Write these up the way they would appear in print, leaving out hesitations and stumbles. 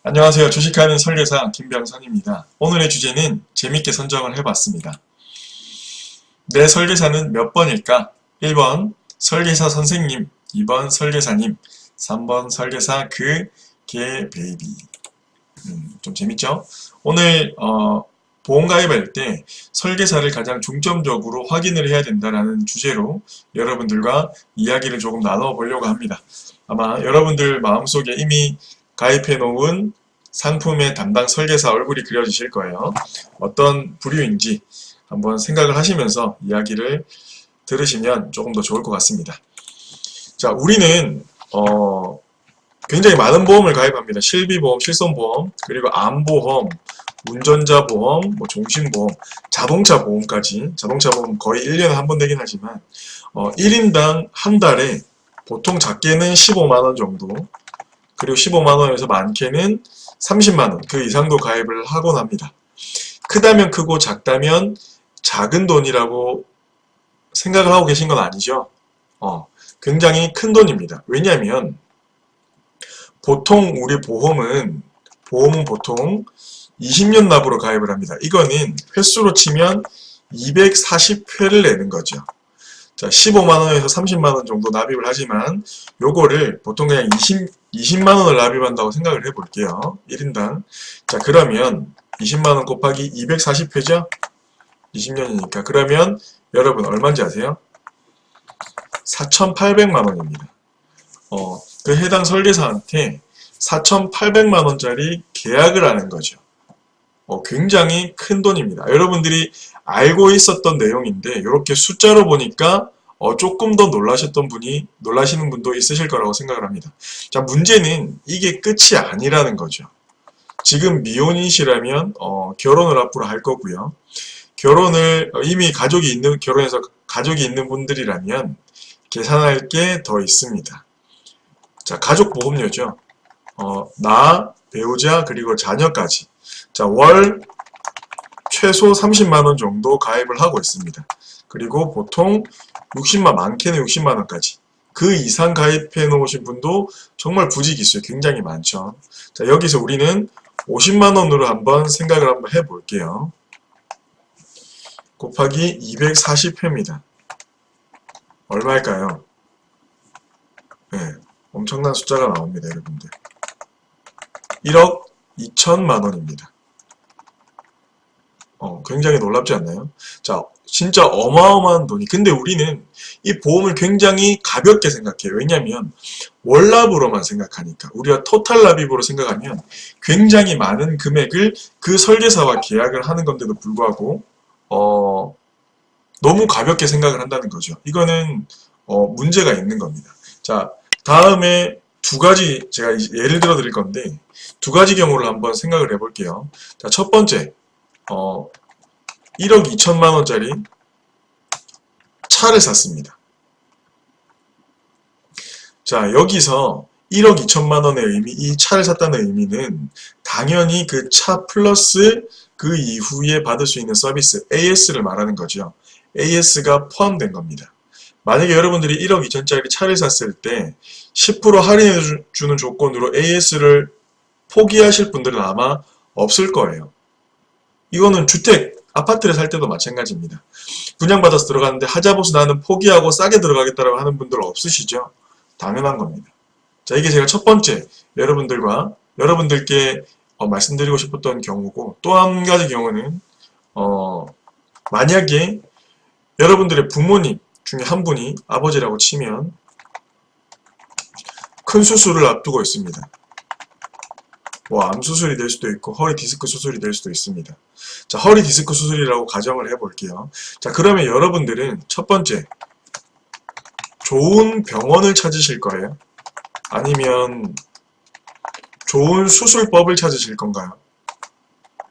안녕하세요. 주식하는 설계사 김병선입니다. 오늘의 주제는 재밌게 선정을 해봤습니다. 내 설계사는 몇 번일까? 1번 설계사 선생님, 2번 설계사님, 3번 설계사 개 베이비. 좀 재밌죠? 오늘 보험 가입할 때 설계사를 가장 중점적으로 확인을 해야 된다는 주제로 여러분들과 이야기를 조금 나눠보려고 합니다. 아마 여러분들 마음속에 이미 가입해 놓은 상품의 담당 설계사 얼굴이 그려지실 거예요. 어떤 부류인지 한번 생각을 하시면서 이야기를 들으시면 조금 더 좋을 것 같습니다. 자, 우리는 굉장히 많은 보험을 가입합니다. 실비보험, 실손보험, 그리고 암보험, 운전자보험, 종신보험, 자동차보험까지. 자동차보험 거의 1년에 한 번 내긴 하지만 1인당 한 달에 보통 작게는 15만원 정도, 그리고 15만원에서 많게는 30만원, 그 이상도 가입을 하곤 합니다. 크다면 크고 작다면 작은 돈이라고 생각을 하고 계신 건 아니죠? 굉장히 큰 돈입니다. 왜냐하면 보통 우리 보험은 보통 20년 납으로 가입을 합니다. 이거는 횟수로 치면 240회를 내는 거죠. 자, 15만원에서 30만원 정도 납입을 하지만 요거를 보통 그냥 20만원을 납입한다고 생각을 해볼게요. 1인당. 자, 그러면 20만원 곱하기 240회죠? 20년이니까. 그러면 여러분 얼마인지 아세요? 4,800만원입니다. 그 해당 설계사한테 4,800만원짜리 계약을 하는 거죠. 굉장히 큰 돈입니다. 여러분들이 알고 있었던 내용인데 이렇게 숫자로 보니까 조금 더 놀라시는 분도 있으실 거라고 생각을 합니다. 자, 문제는 이게 끝이 아니라는 거죠. 지금 미혼이시라면 결혼을 앞으로 할 거고요. 결혼을 이미 결혼해서 가족이 있는 분들이라면 계산할 게 더 있습니다. 자, 가족보험료죠. 나, 배우자, 그리고 자녀까지. 자, 월 최소 30만원 정도 가입을 하고 있습니다. 그리고 보통 많게는 60만원까지. 그 이상 가입해 놓으신 분도 정말 부지기수에 굉장히 많죠. 자, 여기서 우리는 50만원으로 한번 생각을 한번 해볼게요. 곱하기 240회입니다. 얼마일까요? 네, 엄청난 숫자가 나옵니다, 여러분들. 1억 2천만원입니다. 굉장히 놀랍지 않나요? 자, 진짜 어마어마한 돈이. 근데 우리는 이 보험을 굉장히 가볍게 생각해요. 왜냐면 월납으로만 생각하니까. 우리가 토탈 납입으로 생각하면 굉장히 많은 금액을 그 설계사와 계약을 하는 건데도 불구하고 너무 가볍게 생각을 한다는 거죠. 이거는 문제가 있는 겁니다. 자, 다음에 두 가지 제가 예를 들어 드릴 건데 두 가지 경우를 한번 생각을 해볼게요. 자, 첫 번째 1억 2천만원짜리 차를 샀습니다. 자, 여기서 1억 2천만원의 의미, 이 차를 샀다는 의미는 당연히 그 차 플러스 그 이후에 받을 수 있는 서비스 AS를 말하는 거죠. AS가 포함된 겁니다. 만약에 여러분들이 1억 2천짜리 차를 샀을 때 10% 할인해 주는 조건으로 AS를 포기하실 분들은 아마 없을 거예요. 이거는 아파트를 살 때도 마찬가지입니다. 분양받아서 들어갔는데 하자보수 나는 포기하고 싸게 들어가겠다라고 하는 분들 없으시죠? 당연한 겁니다. 자, 이게 제가 첫 번째 여러분들께 말씀드리고 싶었던 경우고, 또 한 가지 경우는 만약에 여러분들의 부모님 중에 한 분이 아버지라고 치면 큰 수술을 앞두고 있습니다. 암 수술이 될 수도 있고 허리 디스크 수술이 될 수도 있습니다. 자, 허리 디스크 수술이라고 가정을 해볼게요. 자, 그러면 여러분들은 첫 번째 좋은 병원을 찾으실 거예요? 아니면 좋은 수술법을 찾으실 건가요?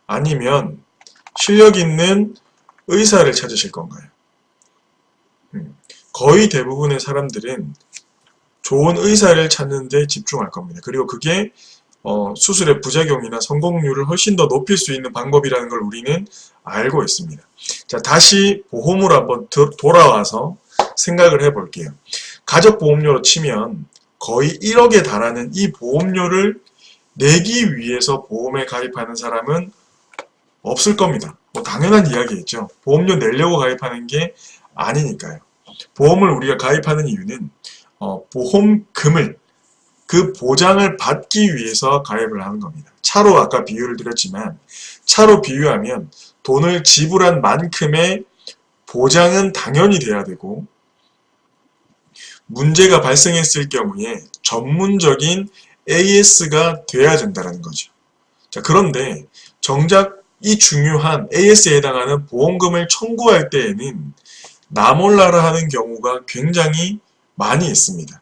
아니면 실력 있는 의사를 찾으실 건가요? 거의 대부분의 사람들은 좋은 의사를 찾는 데 집중할 겁니다. 그리고 그게 수술의 부작용이나 성공률을 훨씬 더 높일 수 있는 방법이라는 걸 우리는 알고 있습니다. 자, 다시 보험으로 한번 돌아와서 생각을 해볼게요. 가족보험료로 치면 거의 1억에 달하는 이 보험료를 내기 위해서 보험에 가입하는 사람은 없을 겁니다. 뭐 당연한 이야기겠죠. 보험료 내려고 가입하는 게 아니니까요. 보험을 우리가 가입하는 이유는 보험금을 그 보장을 받기 위해서 가입을 하는 겁니다. 차로 아까 비유를 드렸지만 차로 비유하면 돈을 지불한 만큼의 보장은 당연히 돼야 되고 문제가 발생했을 경우에 전문적인 AS가 돼야 된다는 거죠. 자, 그런데 정작 이 중요한 AS에 해당하는 보험금을 청구할 때에는 나 몰라라 하는 경우가 굉장히 많이 있습니다.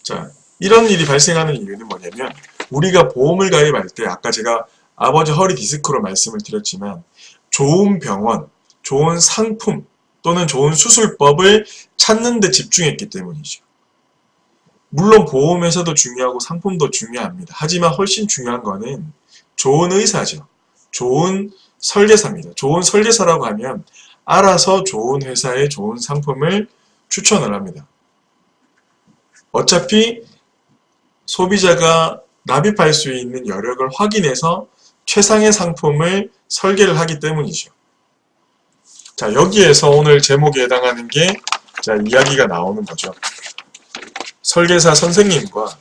자, 이런 일이 발생하는 이유는 뭐냐면 우리가 보험을 가입할 때 아까 제가 아버지 허리 디스크로 말씀을 드렸지만 좋은 병원, 좋은 상품 또는 좋은 수술법을 찾는 데 집중했기 때문이죠. 물론 보험에서도 중요하고 상품도 중요합니다. 하지만 훨씬 중요한 거는 좋은 의사죠. 좋은 설계사입니다. 좋은 설계사라고 하면 알아서 좋은 회사의 좋은 상품을 추천을 합니다. 어차피 소비자가 납입할 수 있는 여력을 확인해서 최상의 상품을 설계를 하기 때문이죠. 자, 여기에서 오늘 제목에 해당하는 게 자, 이야기가 나오는 거죠. 설계사 선생님과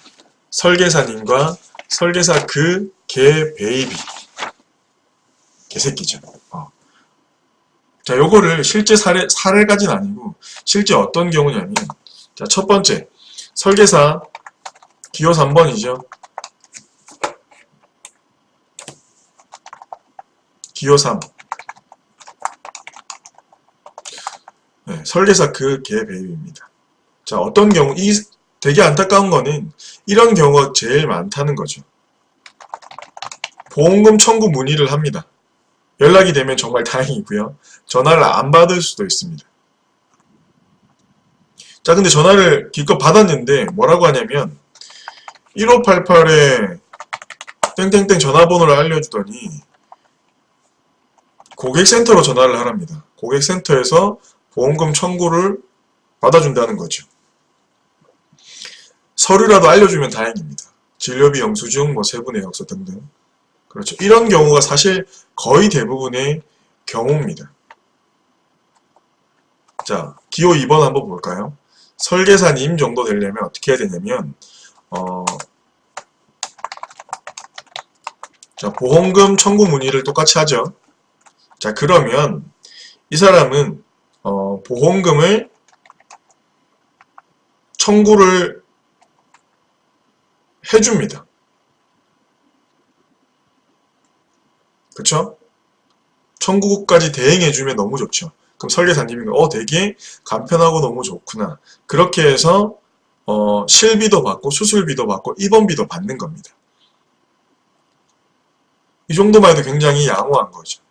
설계사님과 설계사 그 개 베이비 개새끼죠. 자, 요거를 실제 사례까지는 아니고 실제 어떤 경우냐면 자, 첫 번째 설계사 기호 3번이죠. 기호 3 네, 설계사 그 개 베이비입니다. 자, 어떤 경우 되게 안타까운 거는 이런 경우가 제일 많다는 거죠. 보험금 청구 문의를 합니다. 연락이 되면 정말 다행이고요. 전화를 안 받을 수도 있습니다. 자, 근데 전화를 기껏 받았는데 뭐라고 하냐면 1588에 땡땡땡 전화번호를 알려주더니 고객센터로 전화를 하랍니다. 고객센터에서 보험금 청구를 받아준다는 거죠. 서류라도 알려주면 다행입니다. 진료비 영수증, 세부 내역서 등등. 그렇죠. 이런 경우가 사실 거의 대부분의 경우입니다. 자, 기호 2번 한번 볼까요? 설계사님 정도 되려면 어떻게 해야 되냐면 자, 보험금 청구 문의를 똑같이 하죠. 자, 그러면 이 사람은 보험금을 청구를 해줍니다. 그쵸? 청구까지 대행해주면 너무 좋죠. 그럼 설계사님이 되게 간편하고 너무 좋구나. 그렇게 해서 실비도 받고 수술비도 받고 입원비도 받는 겁니다. 이 정도만 해도 굉장히 양호한 거죠.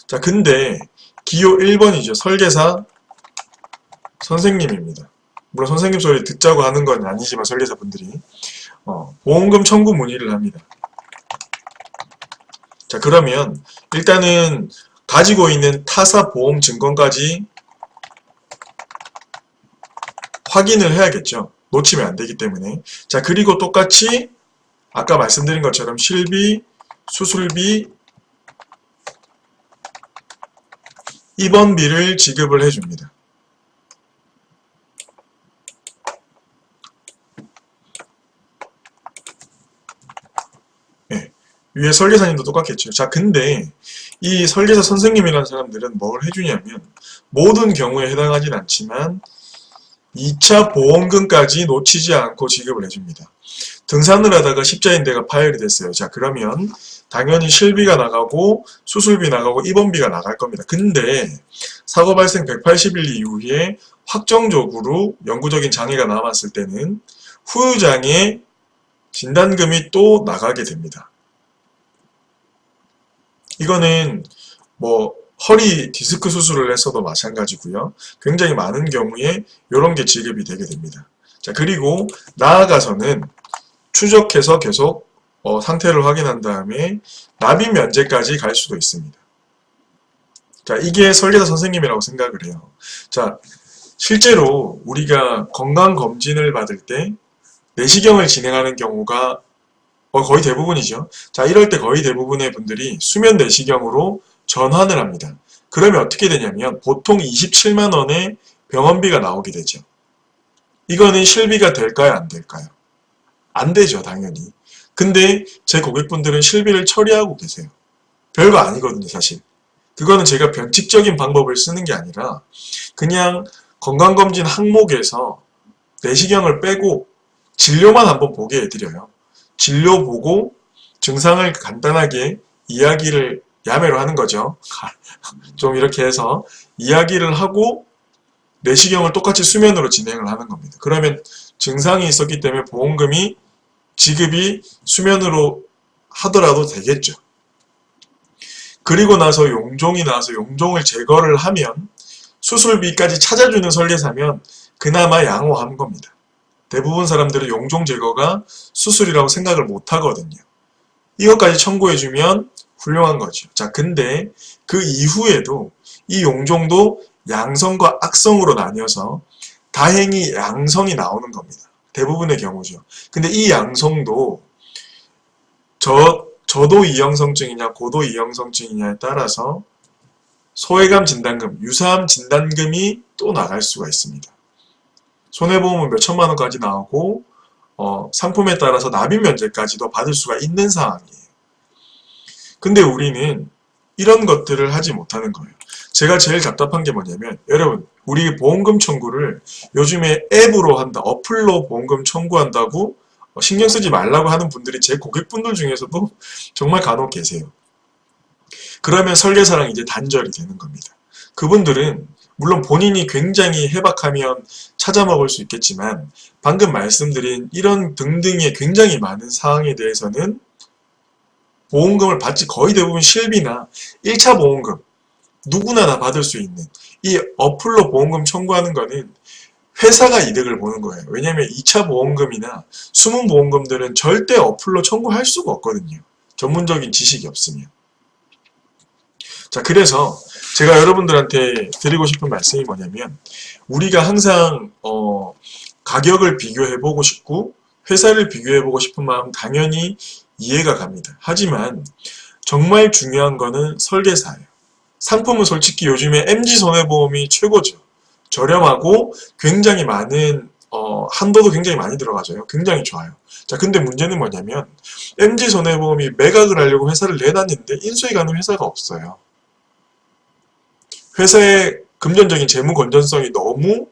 자, 근데 기호 1번이죠. 설계사 선생님입니다. 물론 선생님 소리 듣자고 하는 건 아니지만 설계사분들이 보험금 청구 문의를 합니다. 자, 그러면 일단은 가지고 있는 타사 보험 증권까지 확인을 해야겠죠. 놓치면 안 되기 때문에. 자, 그리고 똑같이 아까 말씀드린 것처럼 실비, 수술비, 입원비를 지급을 해줍니다. 네, 위에 설계사님도 똑같겠죠. 자, 근데 이 설계사 선생님이라는 사람들은 뭘 해주냐면 모든 경우에 해당하진 않지만 2차 보험금까지 놓치지 않고 지급을 해줍니다. 등산을 하다가 십자인대가 파열이 됐어요. 자, 그러면 당연히 실비가 나가고 수술비 나가고 입원비가 나갈 겁니다. 근데 사고 발생 180일 이후에 확정적으로 영구적인 장애가 남았을 때는 후유장애 진단금이 또 나가게 됩니다. 이거는 허리 디스크 수술을 했어도 마찬가지고요. 굉장히 많은 경우에 이런 게 지급이 되게 됩니다. 자, 그리고 나아가서는 추적해서 계속 상태를 확인한 다음에 납입 면제까지 갈 수도 있습니다. 자, 이게 설계사 선생님이라고 생각을 해요. 자, 실제로 우리가 건강검진을 받을 때 내시경을 진행하는 경우가 거의 대부분이죠. 자, 이럴 때 거의 대부분의 분들이 수면 내시경으로 전환을 합니다. 그러면 어떻게 되냐면 보통 27만 원의 병원비가 나오게 되죠. 이거는 실비가 될까요? 안 될까요? 안 되죠, 당연히. 근데 제 고객분들은 실비를 처리하고 계세요. 별거 아니거든요, 사실. 그거는 제가 변칙적인 방법을 쓰는 게 아니라 그냥 건강검진 항목에서 내시경을 빼고 진료만 한번 보게 해드려요. 진료 보고 증상을 간단하게 이야기를 야매로 하는 거죠. 좀 이렇게 해서 이야기를 하고 내시경을 똑같이 수면으로 진행을 하는 겁니다. 그러면 증상이 있었기 때문에 보험금이 지급이 수면으로 하더라도 되겠죠. 그리고 나서 용종이 나와서 용종을 제거를 하면 수술비까지 찾아주는 설계사면 그나마 양호한 겁니다. 대부분 사람들은 용종 제거가 수술이라고 생각을 못 하거든요. 이것까지 청구해주면 훌륭한 거죠. 자, 근데 그 이후에도 이 용종도 양성과 악성으로 나뉘어서 다행히 양성이 나오는 겁니다. 대부분의 경우죠. 근데 이 양성도 저도 이형성증이냐 고도 이형성증이냐에 따라서 소외감 진단금, 유사암 진단금이 또 나갈 수가 있습니다. 손해보험은 몇 천만 원까지 나오고 상품에 따라서 납입 면제까지도 받을 수가 있는 상황이에요. 근데 우리는 이런 것들을 하지 못하는 거예요. 제가 제일 답답한 게 뭐냐면 여러분 우리 보험금 청구를 요즘에 앱으로 한다, 어플로 보험금 청구한다고 신경 쓰지 말라고 하는 분들이 제 고객분들 중에서도 정말 간혹 계세요. 그러면 설계사랑 이제 단절이 되는 겁니다. 그분들은 물론 본인이 굉장히 해박하면 찾아먹을 수 있겠지만 방금 말씀드린 이런 등등의 굉장히 많은 사항에 대해서는 보험금을 받지 거의 대부분 실비나 1차 보험금 누구나 다 받을 수 있는 이 어플로 보험금 청구하는 거는 회사가 이득을 보는 거예요. 왜냐하면 2차 보험금이나 숨은 보험금들은 절대 어플로 청구할 수가 없거든요. 전문적인 지식이 없으면. 자, 그래서 제가 여러분들한테 드리고 싶은 말씀이 뭐냐면 우리가 항상 가격을 비교해보고 싶고 회사를 비교해보고 싶은 마음 당연히 이해가 갑니다. 하지만 정말 중요한 거는 설계사예요. 상품은 솔직히 요즘에 MG손해보험이 최고죠. 저렴하고 굉장히 많은 한도도 굉장히 많이 들어가져요. 굉장히 좋아요. 자, 근데 문제는 뭐냐면 MG손해보험이 매각을 하려고 회사를 내놨는데 인수해 가는 회사가 없어요. 회사의 금전적인 재무 건전성이 너무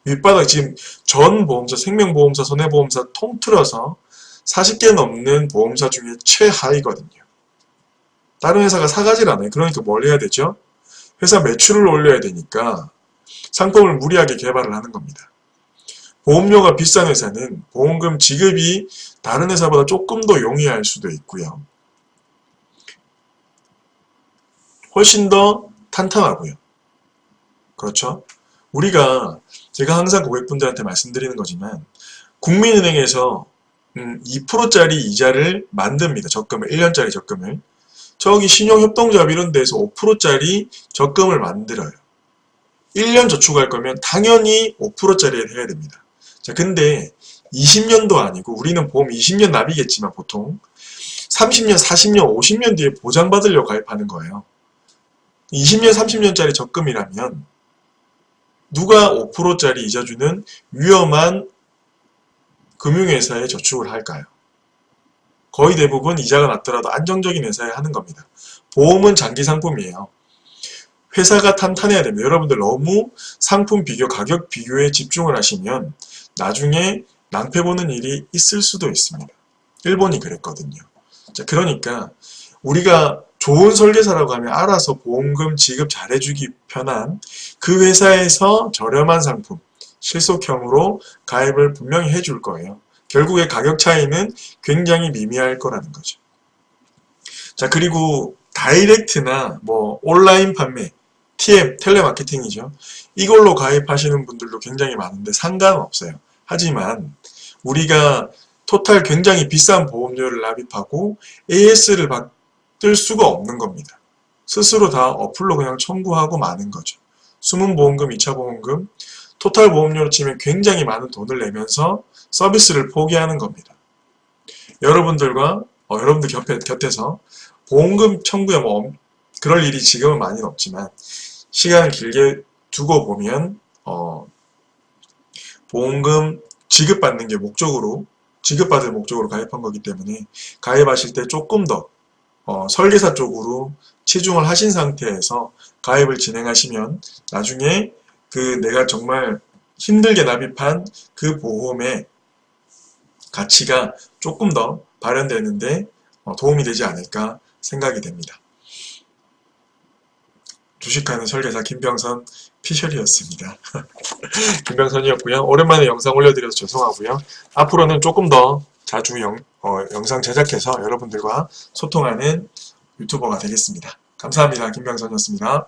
밑바닥, 지금 전 보험사, 생명보험사, 손해보험사 통틀어서 40개 넘는 보험사 중에 최하위거든요. 다른 회사가 사가질 않아요. 그러니까 뭘 해야 되죠? 회사 매출을 올려야 되니까 상품을 무리하게 개발을 하는 겁니다. 보험료가 비싼 회사는 보험금 지급이 다른 회사보다 조금 더 용이할 수도 있고요. 훨씬 더 탄탄하고요. 그렇죠? 우리가 제가 항상 고객분들한테 말씀드리는 거지만 국민은행에서 2%짜리 이자를 만듭니다. 적금을, 1년짜리 적금을. 저기 신용협동조합 이런 데서 5%짜리 적금을 만들어요. 1년 저축할 거면 당연히 5%짜리에 해야 됩니다. 자, 근데 20년도 아니고 우리는 보험 20년 납이겠지만 보통 30년, 40년, 50년 뒤에 보장받으려고 가입하는 거예요. 20년, 30년짜리 적금이라면 누가 5%짜리 이자 주는 위험한 금융회사에 저축을 할까요? 거의 대부분 이자가 낮더라도 안정적인 회사에 하는 겁니다. 보험은 장기 상품이에요. 회사가 탄탄해야 됩니다. 여러분들 너무 상품 비교, 가격 비교에 집중을 하시면 나중에 낭패 보는 일이 있을 수도 있습니다. 일본이 그랬거든요. 자, 그러니까 우리가 좋은 설계사라고 하면 알아서 보험금 지급 잘해주기 편한 그 회사에서 저렴한 상품, 실속형으로 가입을 분명히 해줄 거예요. 결국에 가격 차이는 굉장히 미미할 거라는 거죠. 자, 그리고 다이렉트나 뭐 온라인 판매, TM, 텔레마케팅이죠. 이걸로 가입하시는 분들도 굉장히 많은데 상관없어요. 하지만 우리가 토탈 굉장히 비싼 보험료를 납입하고 AS를 받을 수가 없는 겁니다. 스스로 다 어플로 그냥 청구하고 마는 거죠. 숨은 보험금, 2차 보험금, 토탈 보험료로 치면 굉장히 많은 돈을 내면서 서비스를 포기하는 겁니다. 여러분들과 여러분들 곁에서 보험금 청구에 그럴 일이 지금은 많이는 없지만 시간을 길게 두고 보면 보험금 지급받는 게 지급받을 목적으로 가입한 거기 때문에 가입하실 때 조금 더 설계사 쪽으로 치중을 하신 상태에서 가입을 진행하시면 나중에 내가 정말 힘들게 납입한 그 보험의 가치가 조금 더 발현되는데 도움이 되지 않을까 생각이 됩니다. 주식하는 설계사 김병선 피셜이었습니다. 김병선이었고요. 오랜만에 영상 올려드려서 죄송하고요. 앞으로는 조금 더 자주 영상 제작해서 여러분들과 소통하는 유튜버가 되겠습니다. 감사합니다. 김병선이었습니다.